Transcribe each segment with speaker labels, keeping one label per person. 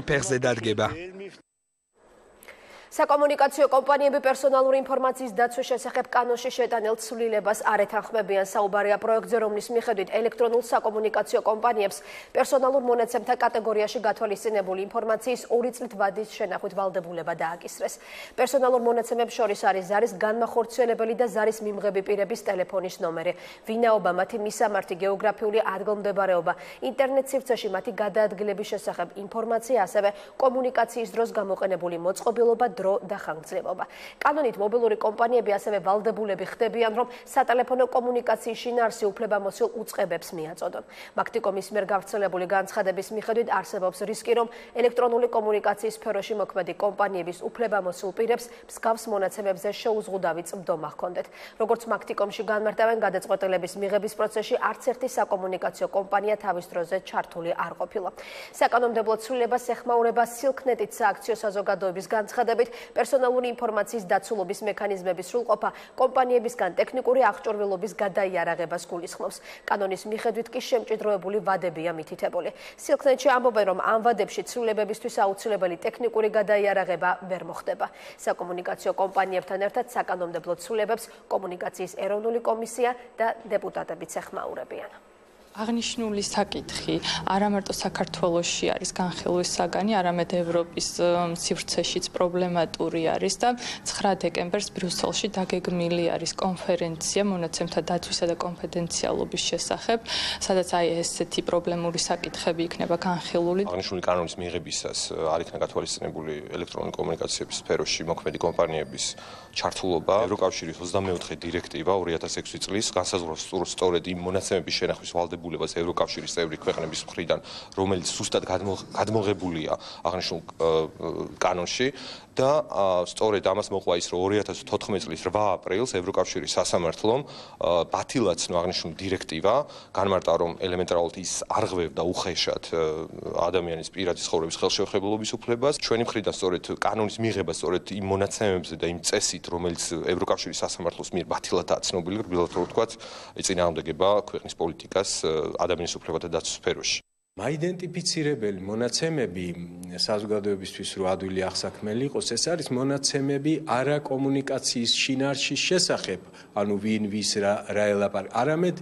Speaker 1: ფეხზე დადგება.
Speaker 2: საკომუნიკაციო კომპანიები პერსონალური ინფორმაციის დაცვის შესახებ კანონში შეტანილ ცვლილებას არ ეთანხმებიან. საუბარია პროექტზე, რომლის მიხედვით ელექტრონულ საკომუნიკაციო კომპანიებს პერსონალურ მონაცემთა კატეგორიაში გათვალისწინებული ინფორმაციის 2 წლით ვადის შენახვით ვალდებულება დააკისრეს. პერსონალურ მონაცემებს შორის არის ზარის განმახორციელებელი და ზარის მიმღები პირების ტელეფონის ნომერი, ვინაობა, მათი მისამართი, გეოგრაფიული ადგილმდებარეობა, ინტერნეტ სივრცეში მათი გადაადგილების შესახებ ინფორმაცია, ასევე კომუნიკაციის დროს გამოყენებული მოწყობილობა, დრო და ხანგრძლივობა. კანონით მობილური კომპანიები ასევე ვალდებულები ხდებიან, რომ სატელეფონო კომუნიკაციის შინაარსი უფლებამოსილ უწყებებს მიაწოდონ. მაქტიკომის მიერ გავრცელებული განცხადების მიხედვით არსებობს რისკი, რომ ელექტრონული კომუნიკაციის სფეროში მოქმედი კომპანიების უფლებამოსილ პირებს მსგავს მონაცემებზე შეუზღუდავი წმდომა ჰქონდეთ. როგორც მაქტიკომში განმარტავენ, გადაწყვეტილების მიღების პროცესში არც ერთი საკომუნიკაციო კომპანია თავის დროზე ჩართული არ ყოფილა. საკანონმდებლო ცვლილებას ეხმაურება სილქნეტით სააქციო საზოგადოების განცხადებით, პერსონალური ინფორმაციის დაცულობის მექანიზმების სრულყოფა კომპანიებისგან ტექნიკური აღჭურვილობის გადაიარაღებას გულისხმობს. კანონის მიხედვით კი შემჭიდროებული ვადებია მითითებული. სილქნეტში ამბობენ, რომ ამ ვადებში ცვლილებებისთვის აუცილებელი ტექნიკური გადაიარაღება ვერ მოხდება. საკომუნიკაციო კომპანიებთან ერთად საკანონმდებლო ცვლილებებს კომუნიკაციის ეროვნული კომისია და დეპუტატებიც ეხმაურებიან.
Speaker 3: აღნიშნული საკითხი არა მარტო საქართველოში არის განხილვის საგანი, არამედ ევროპის სივრცეშიც პრობლემატური არის და 9 დეკემბერს ბრიუსელში დაგეგმილი არის კონფერენცია მონაცემთა დაცვისა და კონფიდენციალობის შესახებ, სადაც ესეთი პრობლემური საკითხები იქნება განხილული.
Speaker 4: აღნიშნული კანონის მიღებისას არ იქნა გათვალისწინებული ელექტრონული კომუნიკაციების სფეროში მოქმედი კომპანიების ჩართულობა. ევროკავშირის 24 დირექტივა 2006 წლის განსაზღვრავს სწორედ იმ მონაცემების შენახვის ვალდებულებას ევროკავშირის წევრი ქვეყნების მხრიდან, რომელიც სუსტად გადმოღებულია აღნიშნულ კანონში და სწორედ ამას მოყვა ის, რომ 2014 წლის 8 აპრილს ევროკავშირის სასამართლომ ბათილაცნო აღნიშნული დირექტივა, განმარტა, რომ ელემენტარულად ის არღვევდა უხეშად ადამიანის პირადი ცხოვრების ხელშეუხებლობის უფლებას. ჩვენი მხრიდან სწორედ კანონის მიღება სწორედ იმ მონაცემებზე და იმ წესით, რომელიც ევროკავშირის სასამართლოს მიერ ბათილადაა ცნობილი, რბილად რო ვთქვათ, ეწინააღმდეგება ქვეყნის პოლიტიკას ადამიანის უფლებათა დაცვის სფეროში.
Speaker 5: მაიდენტიფიცირებელი მონაცემები საზოგადოებისთვის რო ადვილი აღსაქმელი იყოს, ეს არის მონაცემები არა კომუნიკაციის შინაარსის შესახებ, ანუ ვინ ვის რა ელაპარაკს, არამედ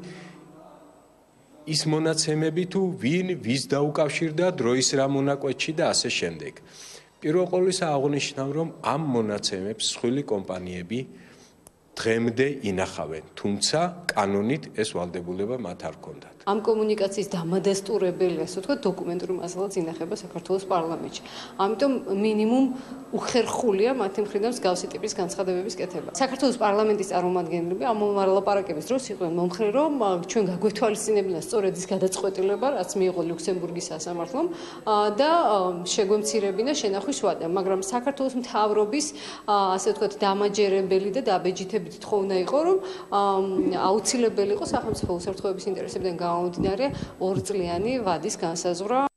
Speaker 5: ის მონაცემები თუ ვინ ვის დაუკავშირდა დროის რა მონაკვეთში და ასე შემდეგ. პირველ ყოვლისა აღნიშნავ, რომ ამ მონაცემებს სხვილი კომპანიები დღემდე ინახავენ, თუმცა კანონით ეს ვალდებულება მათ არ ჰქონდათ.
Speaker 6: ამ კომუნიკაციის დამადასტურებელი, ასე ვთქვათ, დოკუმენტური მასალაც ინახება საქართველოს პარლამენტში. ამიტომ მინიმუმ უხერხულია მათი მხრიდან მსგავსი ტიპის განცხადებების კეთება. საქართველოს პარლამენტის წარმომადგენლები ამ ლაპარაკების დროს იყვნენ მომხრე, რომ ჩვენ გაგვეთვალისწინებინა სწორედ ის გადაწყვეტილება, რაც მიიღო ლუქსემბურგის სასამართლომ და შეგვემცირებინა შენახვის ვადა, მაგრამ საქართველოს მთავრობის, ასე ვთქვათ, დამაჯერებელი და დაბეჯითებითი თხოვნა იყო, რომ აუცილებელი იყო სახელმწიფო უსაფრთხოების ინტერესებიდან გამომდინარე 2 წლიანი ვადის განსაზღვრა.